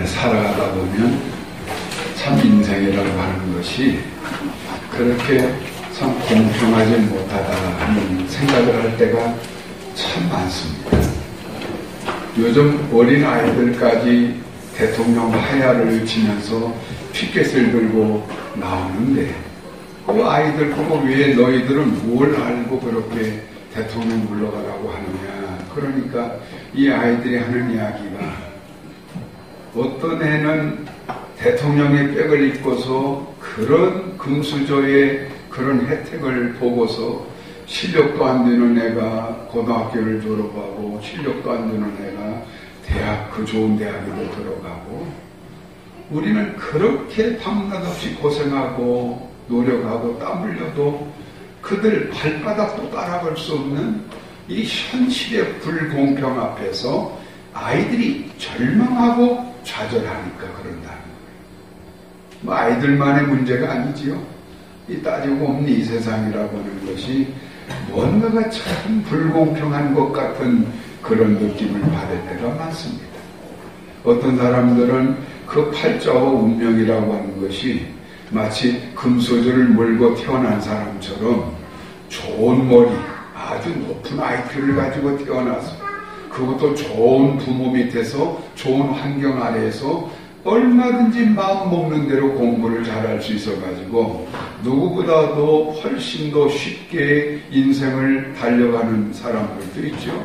살아가다 보면 참 인생이라고 하는 것이 그렇게 참 공평하지 못하다 하는 생각을 할 때가 참 많습니다. 요즘 어린 아이들까지 대통령 하야를 지면서 피켓을 들고 나오는데 그 아이들 보고 왜 너희들은 뭘 알고 그렇게 대통령 물러가라고 하느냐. 그러니까 이 아이들이 하는 이야기가 어떤 애는 대통령의 백을 입고서 그런 금수저의 그런 혜택을 보고서 실력도 안 되는 애가 고등학교를 졸업하고 실력도 안 되는 애가 대학, 그 좋은 대학에도 들어가고 우리는 그렇게 밤낮 없이 고생하고 노력하고 땀 흘려도 그들 발바닥도 따라갈 수 없는 이 현실의 불공평 앞에서 아이들이 절망하고 좌절하니까 그런다는 거예요. 아이들만의 문제가 아니지요. 이 따지고 보면 이 세상이라고 하는 것이 뭔가가 참 불공평한 것 같은 그런 느낌을 받을 때가 많습니다. 어떤 사람들은 그 팔자와 운명이라고 하는 것이 마치 금소주를 물고 태어난 사람처럼 좋은 머리, 아주 높은 IQ를 가지고 태어나서 그것도 좋은 부모 밑에서 좋은 환경 아래에서 얼마든지 마음 먹는 대로 공부를 잘할 수 있어가지고 누구보다도 훨씬 더 쉽게 인생을 달려가는 사람들도 있죠.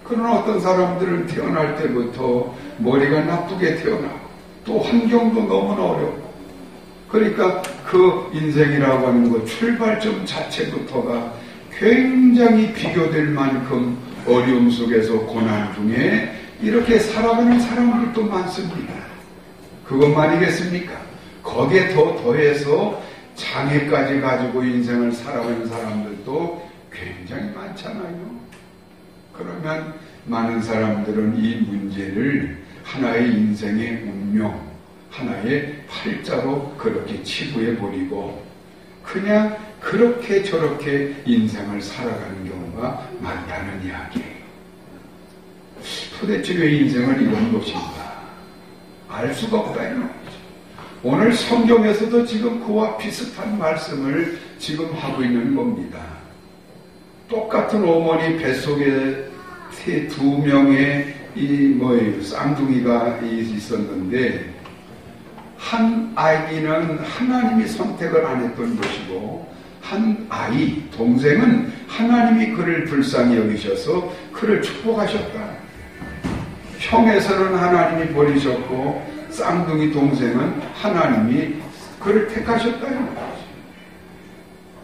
그러나 어떤 사람들은 태어날 때부터 머리가 나쁘게 태어나고 또 환경도 너무나 어렵고 그러니까 그 인생이라고 하는 것 출발점 자체부터가 굉장히 비교될 만큼 어려움 속에서 고난 중에 이렇게 살아가는 사람들도 많습니다. 그것만이겠습니까? 거기에 더해서 장애까지 가지고 인생을 살아가는 사람들도 굉장히 많잖아요. 그러면 많은 사람들은 이 문제를 하나의 인생의 운명, 하나의 팔자로 그렇게 치부해버리고 그냥 그렇게 저렇게 인생을 살아가는 경우가 많다는 이야기예요. 도대체 왜 인생을 이런 것인가? 알 수가 없다 이런 거죠. 오늘 성경에서도 지금 그와 비슷한 말씀을 지금 하고 있는 겁니다. 똑같은 어머니 뱃속에 두 명의 쌍둥이가 있었는데 한 아기는 하나님이 선택을 안 했던 것이고 한 아이, 동생은 하나님이 그를 불쌍히 여기셔서 그를 축복하셨다. 형에서는 하나님이 버리셨고 쌍둥이 동생은 하나님이 그를 택하셨다.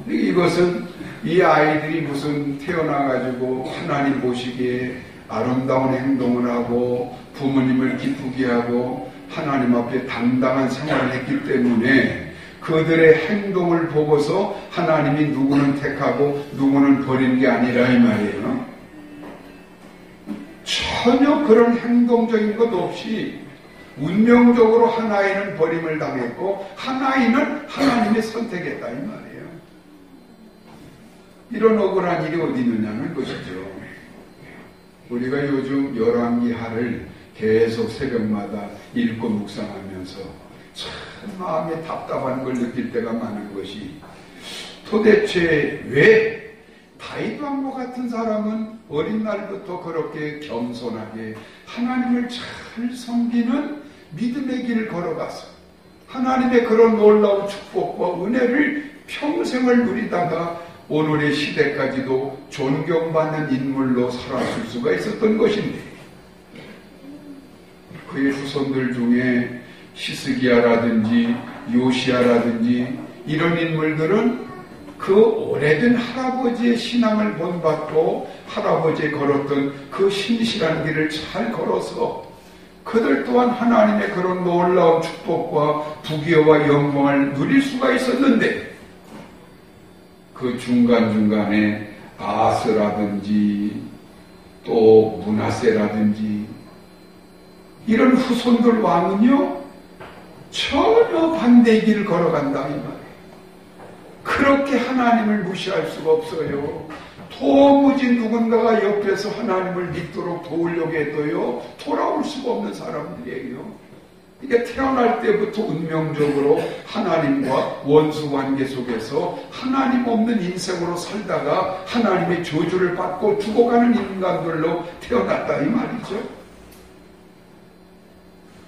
이것은 이 아이들이 무슨 태어나가지고 하나님 보시기에 아름다운 행동을 하고 부모님을 기쁘게 하고 하나님 앞에 당당한 생활을 했기 때문에 그들의 행동을 보고서 하나님이 누구는 택하고 누구는 버리는 게 아니라 이 말이에요. 전혀 그런 행동적인 것 없이 운명적으로 한 아이는 버림을 당했고 한 아이는 하나님이 선택했다 이 말이에요. 이런 억울한 일이 어디 있느냐는 것이죠. 우리가 요즘 열왕기하를 계속 새벽마다 읽고 묵상하면서 참 마음에 답답한 걸 느낄 때가 많은 것이 도대체 왜 다윗 왕과 같은 사람은 어린 날부터 그렇게 겸손하게 하나님을 잘 섬기는 믿음의 길을 걸어가서 하나님의 그런 놀라운 축복과 은혜를 평생을 누리다가 오늘의 시대까지도 존경받는 인물로 살아갈 수가 있었던 것인데 그의 후손들 중에 히스기야라든지 요시야라든지 이런 인물들은 그 오래된 할아버지의 신앙을 본받고 할아버지의 걸었던 그 신실한 길을 잘 걸어서 그들 또한 하나님의 그런 놀라운 축복과 부귀와 영광을 누릴 수가 있었는데 그 중간중간에 아스라든지 또 므낫세라든지 이런 후손들 왕은요 전혀 반대의 길을 걸어간다 이 말이에요. 그렇게 하나님을 무시할 수가 없어요. 도무지 누군가가 옆에서 하나님을 믿도록 도우려고 해도요, 돌아올 수가 없는 사람들이에요. 이게 태어날 때부터 운명적으로 하나님과 원수 관계 속에서 하나님 없는 인생으로 살다가 하나님의 저주를 받고 죽어가는 인간들로 태어났다 이 말이죠.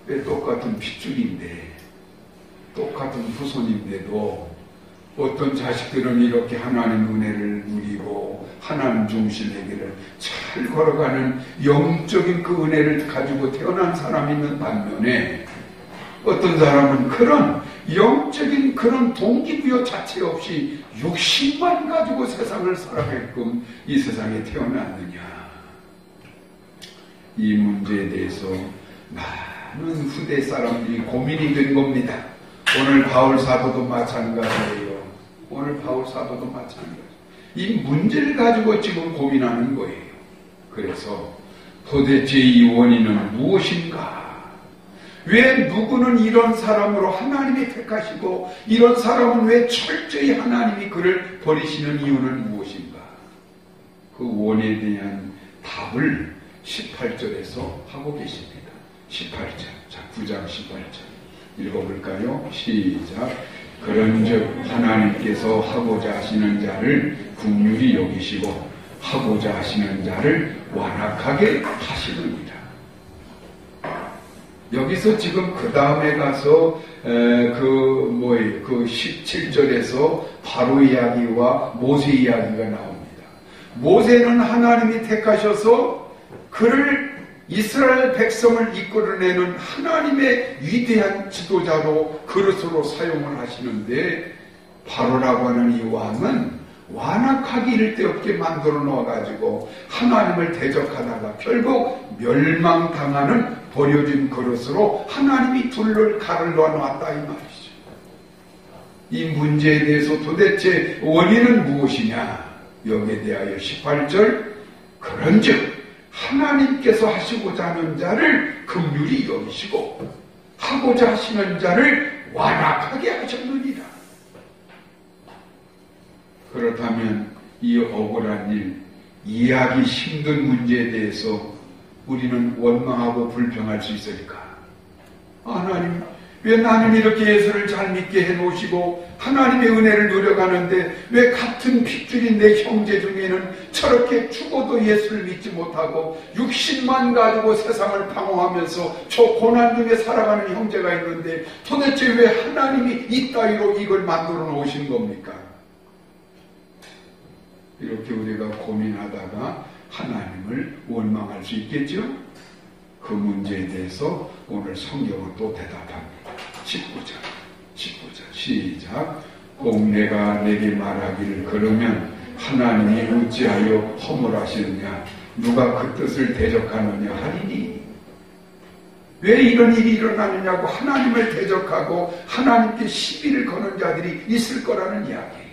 왜 똑같은 핏줄인데, 똑같은 후손인데도 어떤 자식들은 이렇게 하나님 은혜를 누리고 하나님 중심의 길을 잘 걸어가는 영적인 그 은혜를 가지고 태어난 사람이 있는 반면에 어떤 사람은 그런 영적인 그런 동기부여 자체 없이 육신만 가지고 세상을 살아가게끔 이 세상에 태어났느냐. 이 문제에 대해서 많은 후대 사람들이 고민이 된 겁니다. 오늘 바울 사도도 마찬가지예요. 오늘 바울 사도도 마찬가지. 이 문제를 가지고 지금 고민하는 거예요. 그래서 도대체 이 원인은 무엇인가? 왜 누구는 이런 사람으로 하나님이 택하시고 이런 사람은 왜 철저히 하나님이 그를 버리시는 이유는 무엇인가? 그 원에 대한 답을 18절에서 하고 계십니다. 18절. 자, 9장 18절. 읽어볼까요? 시작. 그런즉 하나님께서 하고자 하시는 자를 긍휼히 여기시고 하고자 하시는 자를 완악하게 하시느니라. 여기서 지금 그 다음에 가서 그 17절에서 바로 이야기와 모세 이야기가 나옵니다. 모세는 하나님이 택하셔서 그를 이스라엘 백성을 이끌어내는 하나님의 위대한 지도자로 그릇으로 사용을 하시는데, 바로라고 하는 이 왕은 완악하기 일데없게 만들어 놓아가지고 하나님을 대적하다가 결국 멸망당하는 버려진 그릇으로 하나님이 둘을 가르러 놨다 이 말이죠. 이 문제에 대해서 도대체 원인은 무엇이냐? 여기에 대하여 18절 그런즉 하나님께서 하시고자 하는 자를 긍휼히 여기시고 하고자 하시는 자를 완악하게 하셨느니라. 그렇다면 이 억울한 일, 이해하기 힘든 문제에 대해서 우리는 원망하고 불평할 수 있을까? 하나님, 왜 나는 이렇게 예수를 잘 믿게 해놓으시고 하나님의 은혜를 누려가는데 왜 같은 핏줄인 내 형제 중에는 저렇게 죽어도 예수를 믿지 못하고 육신만 가지고 세상을 방어하면서 저 고난 중에 살아가는 형제가 있는데 도대체 왜 하나님이 이따위로 이걸 만들어 놓으신 겁니까? 이렇게 우리가 고민하다가 하나님을 원망할 수 있겠죠? 그 문제에 대해서 오늘 성경은 또 대답합니다. 19절 시작. 꼭 내가 내게 말하기를 그러면 하나님이 어찌하여 허물하시느냐, 누가 그 뜻을 대적하느냐 하리니. 왜 이런 일이 일어나느냐고 하나님을 대적하고 하나님께 시비를 거는 자들이 있을 거라는 이야기예요.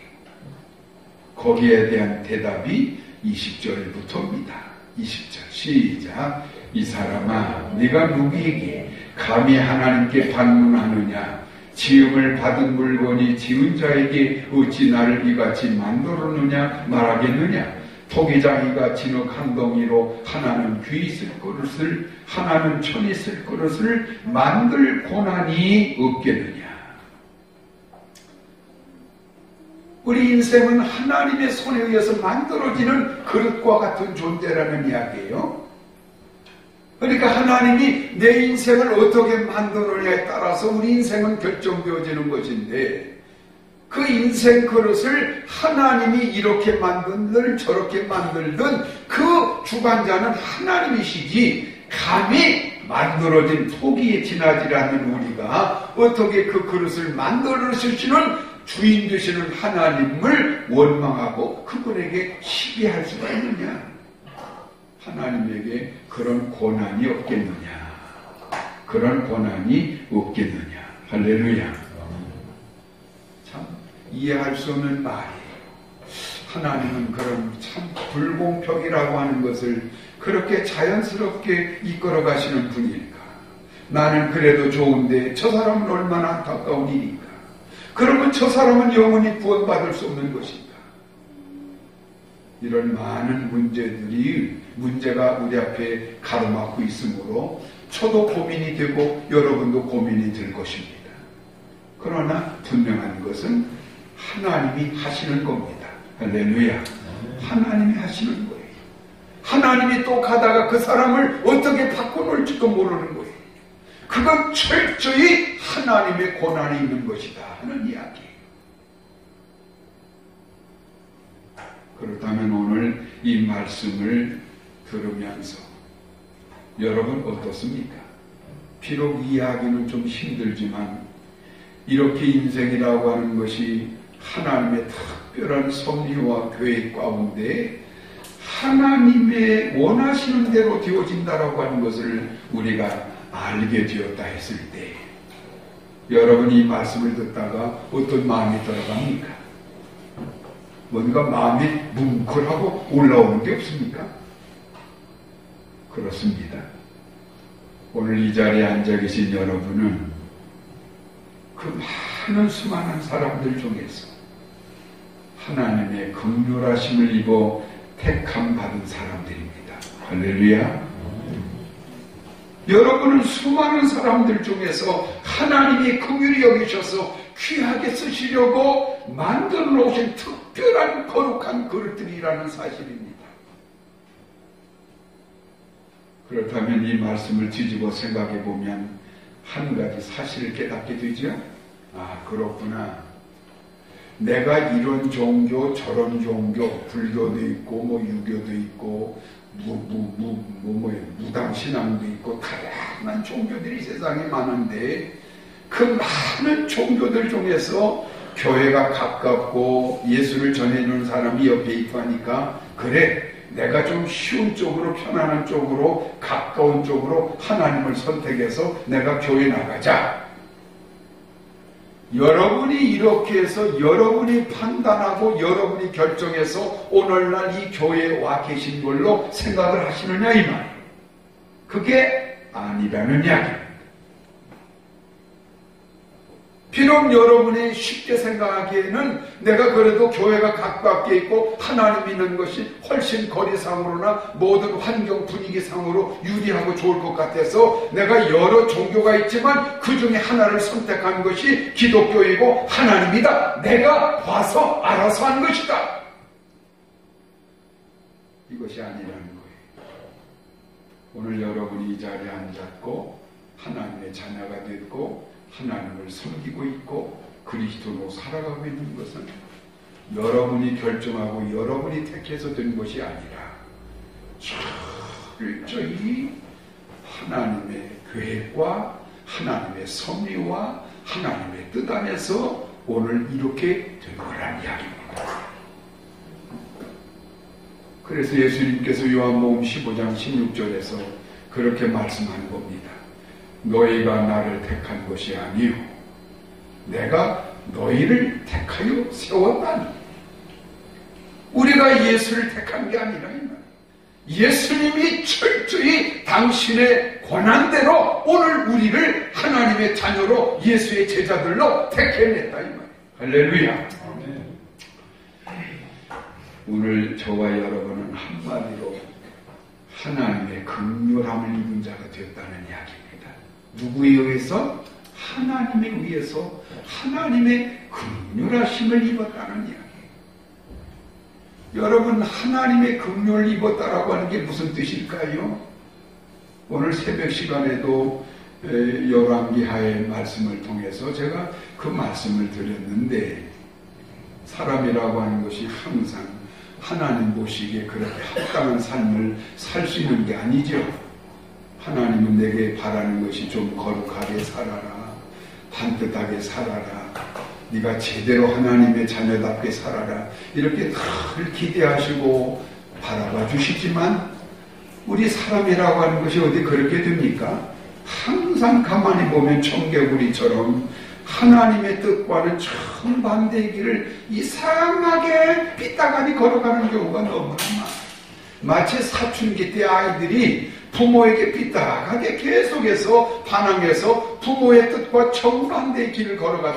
거기에 대한 대답이 20절부터입니다. 20절 시작. 이 사람아, 네가 누구에게 감히 하나님께 반문하느냐? 지음을 받은 물건이 지은 자에게 어찌 나를 이같이 만들었느냐 말하겠느냐? 토기장이가 진흙 한 덩이로 하나는 귀 있을 그릇을 하나는 천 있을 그릇을 만들 고난이 없겠느냐? 우리 인생은 하나님의 손에 의해서 만들어지는 그릇과 같은 존재라는 이야기예요. 그러니까 하나님이 내 인생을 어떻게 만드느냐에 따라서 우리 인생은 결정되어지는 것인데, 그 인생 그릇을 하나님이 이렇게 만들든 저렇게 만들든 그 주관자는 하나님이시지, 감히 만들어진 토기에 지나지 않는 우리가 어떻게 그 그릇을 만들어주시는 주인 되시는 하나님을 원망하고 그분에게 시비할 수가 있느냐? 하나님에게 그런 고난이 없겠느냐? 그런 고난이 없겠느냐? 할렐루야. 참 이해할 수 없는 말이에요. 하나님은 그런 참 불공평이라고 하는 것을 그렇게 자연스럽게 이끌어 가시는 분일까? 나는 그래도 좋은데 저 사람은 얼마나 안타까운 일인가? 그러면 저 사람은 영원히 구원받을 수 없는 것인가? 이런 많은 문제가 우리 앞에 가로막고 있으므로 저도 고민이 되고 여러분도 고민이 될 것입니다. 그러나 분명한 것은 하나님이 하시는 겁니다. 할렐루야. 하나님이 하시는 거예요. 하나님이 또 가다가 그 사람을 어떻게 바꿔놓을지도 모르는 거예요. 그건 철저히 하나님의 권한이 있는 것이다 하는 이야기예요. 그렇다면 오늘 이 말씀을 들으면서 여러분 어떻습니까? 비록 이해하기는 좀 힘들지만 이렇게 인생이라고 하는 것이 하나님의 특별한 섭리와 계획 가운데 하나님의 원하시는 대로 되어진다라고 하는 것을 우리가 알게 되었다 했을 때 여러분이 이 말씀을 듣다가 어떤 마음이 들어갑니까? 뭔가 마음이 뭉클하고 올라오는 게 없습니까? 그렇습니다. 오늘 이 자리에 앉아 계신 여러분은 그 많은 수많은 사람들 중에서 하나님의 긍휼하심을 입어 택함 받은 사람들입니다. 할렐루야. 여러분은 수많은 사람들 중에서 하나님이 긍휼히 여기셔서 귀하게 쓰시려고 만들어 놓으신 특별한 거룩한 그릇들이라는 사실입니다. 그렇다면 이 말씀을 뒤집어 생각해 보면 한 가지 사실을 깨닫게 되죠. 아, 그렇구나. 내가 이런 종교 저런 종교, 불교도 있고 뭐 유교도 있고 무당신앙도 있고 다양한 종교들이 세상에 많은데 그 많은 종교들 중에서 교회가 가깝고 예수를 전해주는 사람이 옆에 있고 하니까 그래, 내가 좀 쉬운 쪽으로 편안한 쪽으로 가까운 쪽으로 하나님을 선택해서 내가 교회 나가자. 여러분이 이렇게 해서 여러분이 판단하고 여러분이 결정해서 오늘날 이 교회에 와 계신 걸로 생각을 하시느냐 이 말이에요. 그게 아니라는 이야기입니다. 비록 여러분이 쉽게 생각하기에는 내가 그래도 교회가 가깝게 있고 하나님 믿는 것이 훨씬 거리상으로나 모든 환경 분위기상으로 유리하고 좋을 것 같아서 내가 여러 종교가 있지만 그 중에 하나를 선택한 것이 기독교이고 하나님이다. 내가 봐서 알아서 한 것이다. 이것이 아니라는 거예요. 오늘 여러분이 이 자리에 앉았고 하나님의 자녀가 됐고 하나님을 섬기고 있고 그리스도로 살아가고 있는 것은 여러분이 결정하고 여러분이 택해서 된 것이 아니라 철저히 하나님의 계획과 하나님의 섭리와 하나님의 뜻 안에서 오늘 이렇게 된 거란 이야기입니다. 그래서 예수님께서 요한복음 15장 16절에서 그렇게 말씀하는 겁니다. 너희가 나를 택한 것이 아니요 내가 너희를 택하여 세웠다니. 우리가 예수를 택한 게 아니라 이 말이에요. 예수님이 철저히 당신의 권한대로 오늘 우리를 하나님의 자녀로 예수의 제자들로 택해냈다 이 말이에요. 할렐루야. 오늘 저와 여러분은 한마디로 하나님의 긍휼함을 입은 자가 되었다는 이야기입니다. 누구에 의해서? 하나님에 의해서 하나님의 긍휼하심을 입었다는 이야기예요. 여러분, 하나님의 긍휼을 입었다라고 하는 게 무슨 뜻일까요? 오늘 새벽 시간에도 열왕기하의 말씀을 통해서 제가 그 말씀을 드렸는데 사람이라고 하는 것이 항상 하나님 보시기에 그렇게 합당한 삶을 살 수 있는 게 아니죠. 하나님은 내게 바라는 것이 좀 거룩하게 살아라, 반듯하게 살아라, 네가 제대로 하나님의 자녀답게 살아라, 이렇게 늘 기대하시고 바라봐 주시지만 우리 사람이라고 하는 것이 어디 그렇게 됩니까? 항상 가만히 보면 청개구리처럼 하나님의 뜻과는 정반대의 길을 이상하게 삐딱하니 걸어가는 경우가 너무나 많아요. 마치 사춘기 때 아이들이 부모에게 삐딱하게 계속해서 반항해서 부모의 뜻과 정반대의 길을 걸어가죠.